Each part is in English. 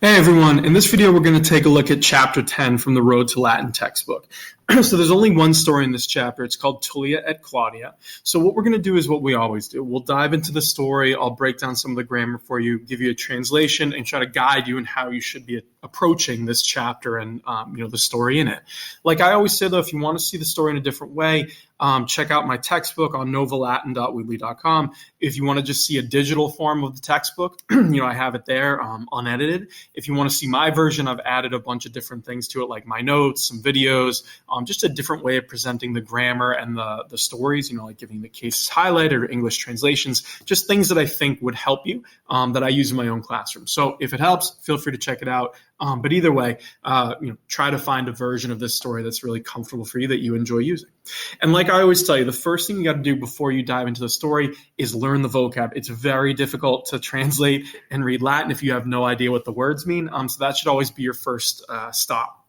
Hey everyone, in this video we're going to take a look at Chapter 10 from the Road to Latin textbook. So there's only one story in this chapter. It's called Tullia et Claudia. So what we're going to do is what we always do. We'll dive into the story, I'll break down some of the grammar for you, give you a translation, and try to guide you in how you should be approaching this chapter and the story in it. Like I always say though, if you want to see the story in a different way, check out my textbook on novalatin.weebly.com. If you want to just see a digital form of the textbook, I have it there unedited. If you want to see my version, I've added a bunch of different things to it, like my notes, some videos, just a different way of presenting the grammar and the stories, like giving the cases highlighted or English translations, just things that I think would help you that I use in my own classroom. So if it helps, feel free to check it out. But either way, try to find a version of this story that's really comfortable for you that you enjoy using. And like I always tell you, the first thing you got to do before you dive into the story is learn the vocab. It's very difficult to translate and read Latin if you have no idea what the words mean. So that should always be your first stop.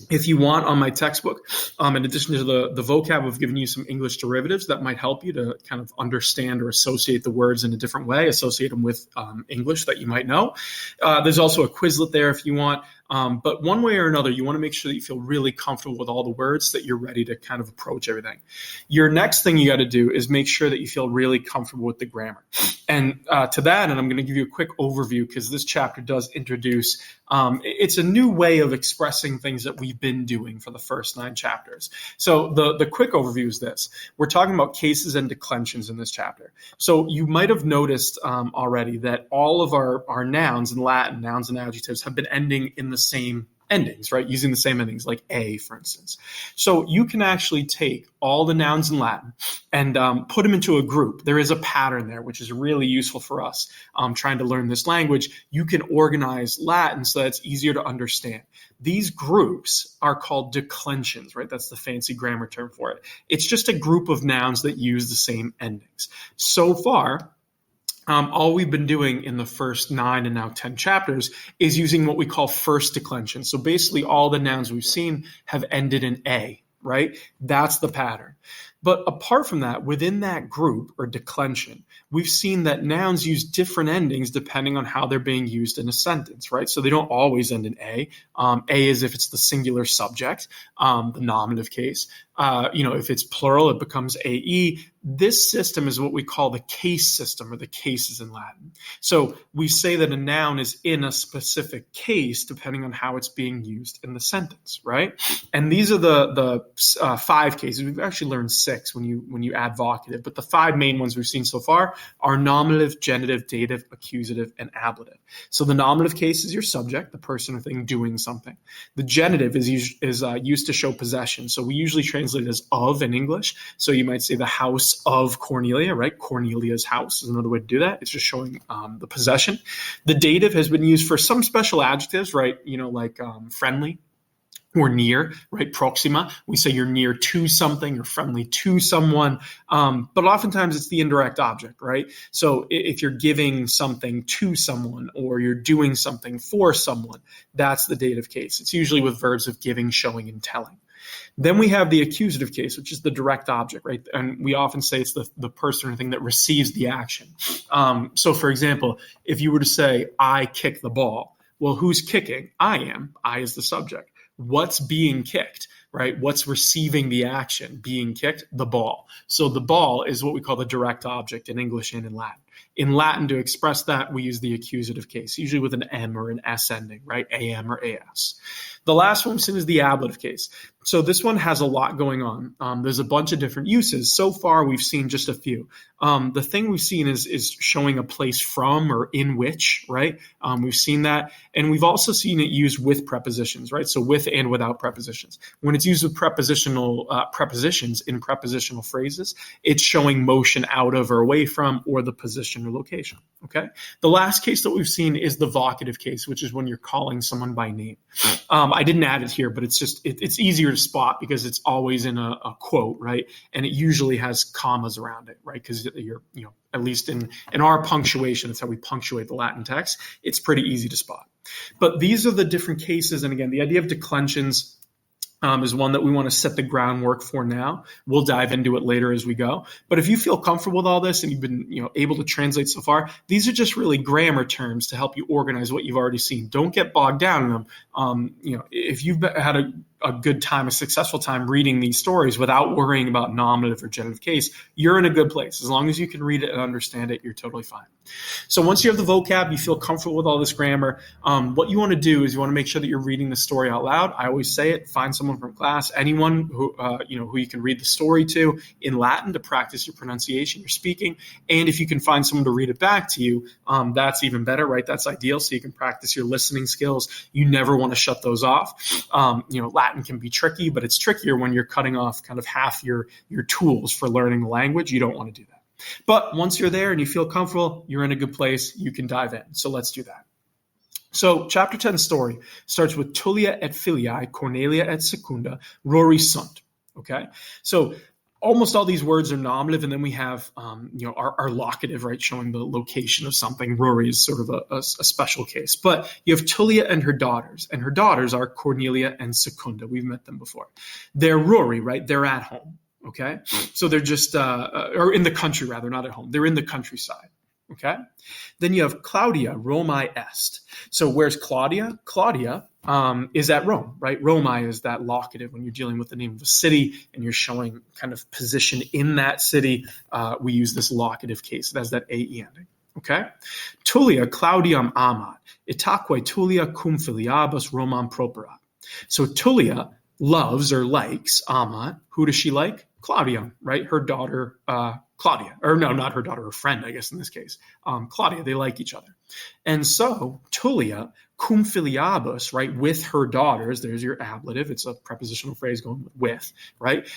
If you want, on my textbook, in addition to the vocab, we've given you some English derivatives that might help you to kind of understand or associate the words in a different way, associate them with English that you might know. There's also a Quizlet there if you want. But one way or another, you want to make sure that you feel really comfortable with all the words, that you're ready to kind of approach everything. Your next thing you got to do is make sure that you feel really comfortable with the grammar. And to that, and I'm going to give you a quick overview because this chapter does introduce, it's a new way of expressing things that we've been doing for the first 9 chapters. So the quick overview is this. We're talking about cases and declensions in this chapter. So you might have noticed already that all of our nouns in Latin, nouns and adjectives, have been ending in the same endings, right? Using the same endings, like a, for instance. So you can actually take all the nouns in Latin and put them into a group. There is a pattern there, which is really useful for us trying to learn this language. You can organize Latin so that it's easier to understand. These groups are called declensions, right? That's the fancy grammar term for it. It's just a group of nouns that use the same endings. So far, all we've been doing in the first 9 and now 10 chapters is using what we call first declension. So basically all the nouns we've seen have ended in A, right? That's the pattern. But apart from that, within that group or declension, we've seen that nouns use different endings depending on how they're being used in a sentence, right? So they don't always end in A. A is if it's the singular subject, the nominative case. If it's plural, it becomes AE. This system is what we call the case system, or the cases in Latin. So we say that a noun is in a specific case depending on how it's being used in the sentence, right? And these are the 5 cases. We've actually learned 6 when you add vocative, but the 5 main ones we've seen so far are nominative, genitive, dative, accusative, and ablative. So the nominative case is your subject, the person or thing doing something. The genitive is used to show possession. So we usually translate it as of in English. So you might say the house of Cornelia, right? Cornelia's house is another way to do that. It's just showing the possession. The dative has been used for some special adjectives, right? Like friendly or near, right? Proxima. We say you're near to something or friendly to someone. But oftentimes it's the indirect object, right? So if you're giving something to someone or you're doing something for someone, that's the dative case. It's usually with verbs of giving, showing, and telling. Then we have the accusative case, which is the direct object, right? And we often say it's the person or thing that receives the action. So for example, if you were to say, I kick the ball, well, who's kicking? I am. I is the subject. What's being kicked, right? What's receiving the action being kicked? The ball. So the ball is what we call the direct object in English and in Latin. In Latin, to express that, we use the accusative case, usually with an M or an S ending, right? AM or AS. The last one is the ablative case. So this one has a lot going on. There's a bunch of different uses. So far, we've seen just a few. The thing we've seen is showing a place from or in which, right? We've seen that. And we've also seen it used with prepositions, right? So with and without prepositions. When it's used with prepositions in prepositional phrases, it's showing motion out of or away from or the position or location, okay? The last case that we've seen is the vocative case, which is when you're calling someone by name. I didn't add it here, but it's easier to spot because it's always in a quote, right? And it usually has commas around it, right? Because you're, at least in our punctuation, that's how we punctuate the Latin text. It's pretty easy to spot. But these are the different cases. And again, the idea of declensions is one that we want to set the groundwork for now. We'll dive into it later as we go. But if you feel comfortable with all this and you've been able to translate so far, these are just really grammar terms to help you organize what you've already seen. Don't get bogged down in them. If you've had a good time, a successful time reading these stories without worrying about nominative or genitive case, you're in a good place. As long as you can read it and understand it, you're totally fine. So once you have the vocab, you feel comfortable with all this grammar, what you want to do is you want to make sure that you're reading the story out loud. I always say it, find someone from class, anyone who you can read the story to in Latin to practice your pronunciation, your speaking. And if you can find someone to read it back to you, that's even better, right? That's ideal. So you can practice your listening skills. You never want to shut those off. Latin can be tricky, but it's trickier when you're cutting off kind of half your tools for learning the language. You don't want to do that. But once you're there and you feel comfortable, you're in a good place, you can dive in. So let's do that. So chapter 10 story starts with Tullia et filiae, Cornelia et secunda, Rory sunt. Okay? So almost all these words are nominative, and then we have our locative, right, showing the location of something. Rory is sort of a special case. But you have Tullia and her daughters are Cornelia and Secunda. We've met them before. They're Rory, right? They're at home. Okay, so they're just, or in the country rather, not at home. They're in the countryside. Okay, then you have Claudia, Romae est. So where's Claudia? Claudia is at Rome, right? Romae is that locative when you're dealing with the name of a city and you're showing kind of position in that city. We use this locative case. It has that AE ending. Okay, Tullia, Claudiam amat, itaque Tullia cum filiabus Romam properat. So Tullia loves or likes amat. Who does she like? Claudia, right? Her daughter, Claudia. Or no, not her daughter, her friend, I guess in this case. Claudia, they like each other. And so Tullia, cum filiabus, right, with her daughters, there's your ablative. It's a prepositional phrase going with, right?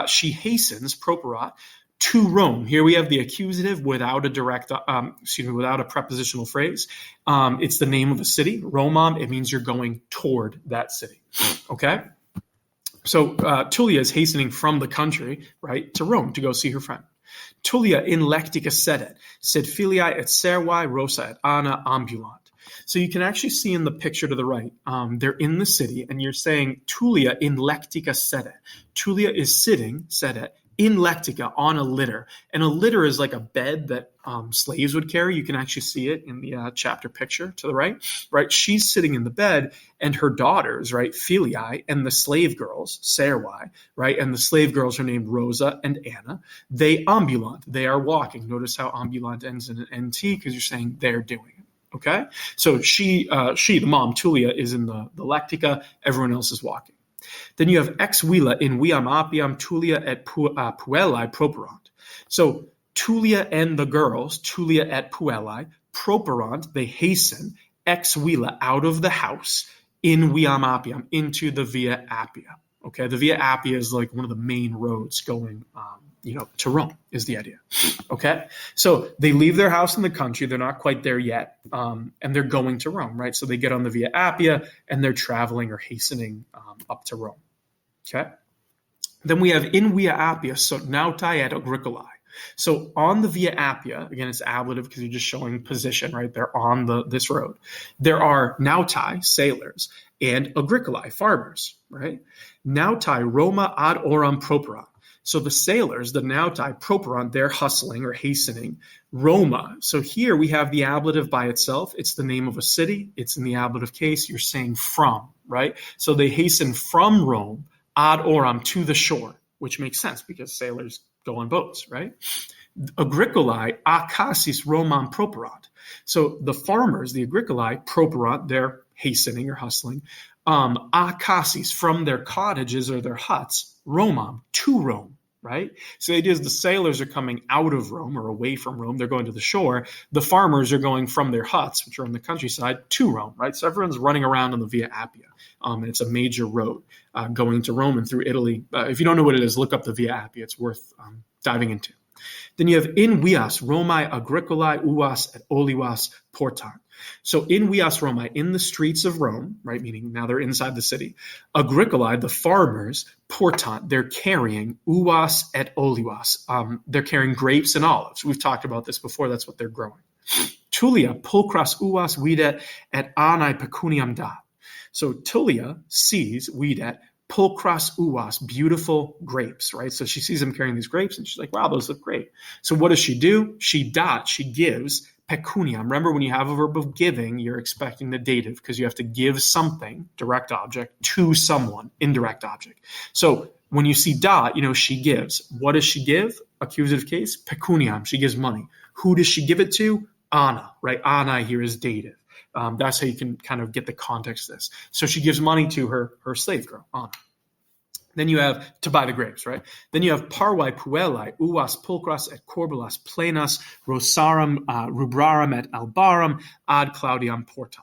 She hastens, properat, to Rome. Here we have the accusative without a prepositional phrase. It's the name of a city. Romam, it means you're going toward that city. Okay? So Tullia is hastening from the country, right, to Rome to go see her friend. Tullia in lectica sedet, sed filiae et servae rosa et Anna ambulant. So you can actually see in the picture to the right, they're in the city, and you're saying Tullia in lectica sedet. Tullia is sitting, sedet, in lectica, on a litter. And a litter is like a bed that slaves would carry. You can actually see it in the chapter picture to the right, right? She's sitting in the bed, and her daughters, right, filiae, and the slave girls, servae, right, and the slave girls are named Rosa and Anna. They ambulant, they are walking. Notice how ambulant ends in an NT because you're saying they're doing it. Okay? So she, the mom, Tullia, is in the lectica. Everyone else is walking. Then you have ex villa in viam apiam Tullia et puellae properant. So Tullia and the girls, Tullia et puellae, properant, they hasten, ex villa, out of the house, in viam apiam, into the Via Appia. Okay, the Via Appia is like one of the main roads going to Rome, is the idea. Okay, so they leave their house in the country. They're not quite there yet, and they're going to Rome, right? So they get on the Via Appia, and they're traveling or hastening up to Rome. Okay, then we have in Via Appia, so nautai et agricolae. So on the Via Appia, again, it's ablative because you're just showing position, right? They're on this road. There are nautai, sailors, and agricolae, farmers, right? Nautai Roma ad oram properant. So the sailors, the nautai, properant, they're hustling or hastening. Roma. So here we have the ablative by itself. It's the name of a city. It's in the ablative case. You're saying from, right? So they hasten from Rome ad oram, to the shore, which makes sense because sailors go on boats, right? Agricolae acasis Romam properant. So the farmers, the agricolae, properant, they're hastening or hustling. Acasis, from their cottages or their huts, Romam, to Rome, right? So the idea is the sailors are coming out of Rome or away from Rome. They're going to the shore. The farmers are going from their huts, which are in the countryside, to Rome, right? So everyone's running around on the Via Appia. And it's a major road going to Rome and through Italy. If you don't know what it is, look up the Via Appia. It's worth diving into. Then you have in vias Romae agricolae uvas et olivas portant. So in vias Romae, in the streets of Rome, right, meaning now they're inside the city, agricolae, the farmers, portant, they're carrying uvas et olivas. They're carrying grapes and olives. We've talked about this before. That's what they're growing. Tullia pulchras uvas videt et anae pecuniam dat. So Tullia sees, videt, pulchras uvas, beautiful grapes, right? So she sees him carrying these grapes and she's like, wow, those look great. So what does she do? She gives pecunia. Remember, when you have a verb of giving, you're expecting the dative because you have to give something, direct object, to someone, indirect object. So when you see dot, she gives. What does she give? Accusative case, pecuniam. She gives money. Who does she give it to? Anna, right? Anna here is dative. That's how you can kind of get the context of this. So she gives money to her slave girl, Anna. Then you have to buy the grapes, right? Then you have parvae puellae, uvas pulchras et corbulas plenas, rosarum rubrarum et albarum ad Claudiam portan.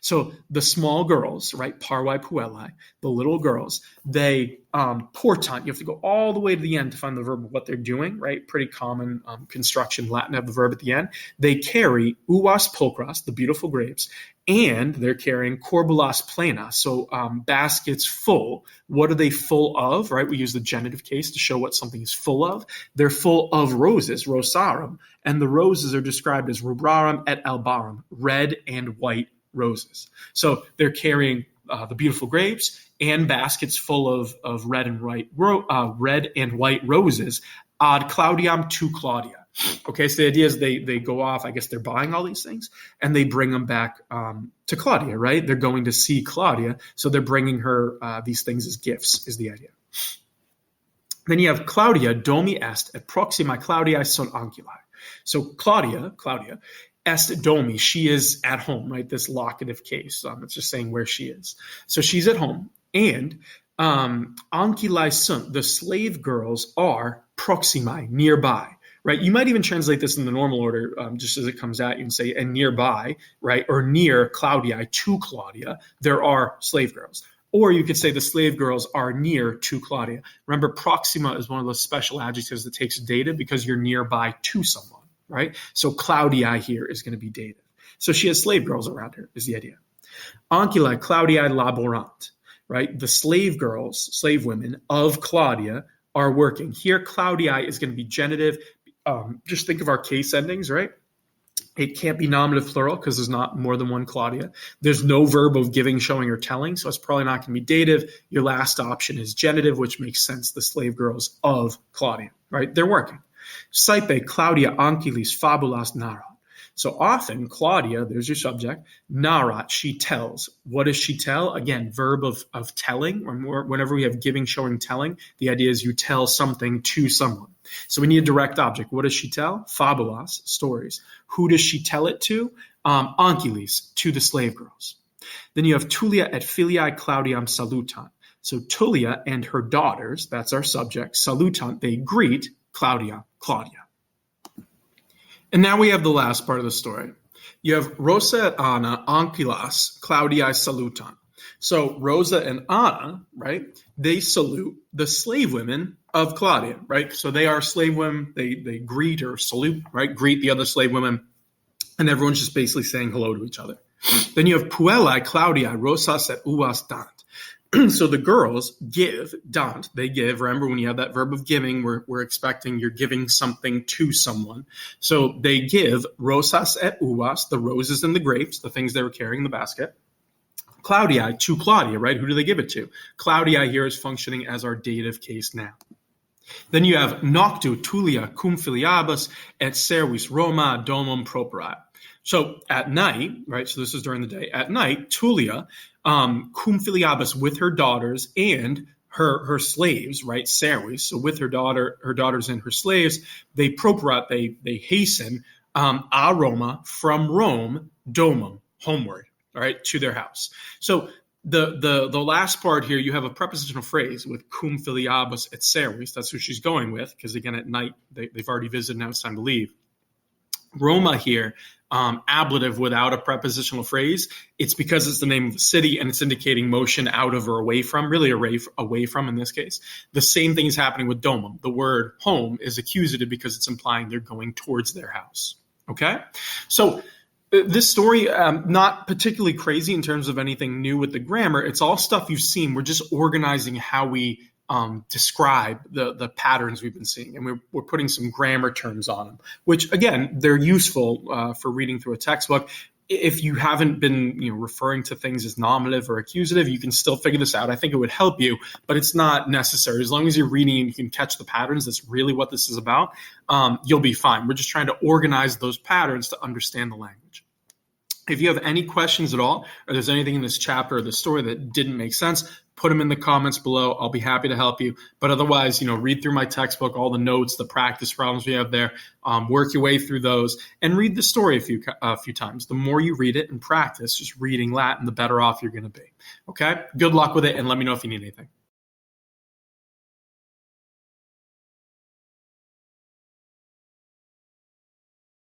So the small girls, right, parvae puellae, the little girls, they portant. You have to go all the way to the end to find the verb of what they're doing, right? Pretty common construction, Latin, have the verb at the end. They carry uvas pulchras, the beautiful grapes, and they're carrying corbulas plenas, so baskets full. What are they full of, right? We use the genitive case to show what something is full of. They're full of roses, rosarum, and the roses are described as rubrarum et albarum, red and white roses. So they're carrying the beautiful grapes and baskets full of red and white roses ad Claudiam to Claudia. Okay, so the idea is they go off. I guess they're buying all these things and they bring them back to Claudia, right? They're going to see Claudia, so they're bringing her these things as gifts. Is the idea. Then you have Claudia domi est et proxima Claudiae sunt anculae. So Claudia est domi, she is at home, right? This locative case. It's just saying where she is. So she's at home, and anculae sunt, the slave girls are proximae, nearby. Right, you might even translate this in the normal order, just as it comes at you, and say, and nearby, right, or near Claudia, to Claudia, there are slave girls. Or you could say the slave girls are near to Claudia. Remember, proxima is one of those special adjectives that takes dative because you're nearby to someone, right? So Claudia here is going to be dative. So she has slave girls around her, is the idea. Anculae Claudiae laborant, right? The slave girls, slave women of Claudia are working. Here, Claudiae is going to be genitive. Just think of our case endings, right? It can't be nominative plural because there's not more than one Claudia. There's no verb of giving, showing, or telling, so it's probably not going to be dative. Your last option is genitive, which makes sense. The slave girls of Claudia, right? They're working. Saipe Claudia ancilis fabulas narat. So often, Claudia, there's your subject, narat, she tells. What does she tell? Again, verb of telling, or whenever we have giving, showing, telling, the idea is you tell something to someone. So we need a direct object. What does she tell? Fabulas, stories. Who does she tell it to? Ancilis, to the slave girls. Then you have Tullia et filiae Claudiam salutant. So Tullia and her daughters, that's our subject, salutant, they greet Claudia. And now we have the last part of the story. You have Rosa et Anna ancilas Claudiae salutant. So Rosa and Anna, right, they salute the slave women of Claudia, right? So they are slave women. They greet or salute, right? Greet the other slave women. And everyone's just basically saying hello to each other. Then you have puellae Claudiae rosas et uvas dant. So the girls give, dant, they give. Remember, when you have that verb of giving, we're expecting you're giving something to someone. So they give rosas et uvas, the roses and the grapes, the things they were carrying in the basket. Claudia to Claudia, right? Who do they give it to? Claudia here is functioning as our dative case now. Then you have noctu Tullia cum filiabus et servis Roma domum propera. So at night, right? So this is during the day. At night, Tullia cum filiabus, with her daughters and her slaves, right? Servis. So with her daughters and her slaves, they properat, they hasten a Roma, from Rome, domum, homeward, all right, to their house. So the last part here, you have a prepositional phrase with cum filiabus et servis. That's who she's going with, because again, at night, they've already visited, now it's time to leave. Roma here, ablative without a prepositional phrase, it's because it's the name of the city and it's indicating motion out of or away from, really away from in this case. The same thing is happening with domum. The word home is accusative because it's implying they're going towards their house. Okay? So this story, not particularly crazy in terms of anything new with the grammar. It's all stuff you've seen. We're just organizing how we describe the patterns we've been seeing. And we're putting some grammar terms on them, which, again, they're useful for reading through a textbook. if you haven't been referring to things as nominative or accusative, you can still figure this out. I think it would help you, but it's not necessary. As long as you're reading and you can catch the patterns, that's really what this is about, you'll be fine. We're just trying to organize those patterns to understand the language. If you have any questions at all, or there's anything in this chapter or this story that didn't make sense, put them in the comments below. I'll be happy to help you. But otherwise, read through my textbook, all the notes, the practice problems we have there, work your way through those, and read the story a few times. The more you read it and practice just reading Latin, the better off you're going to be. Okay? Good luck with it, and let me know if you need anything.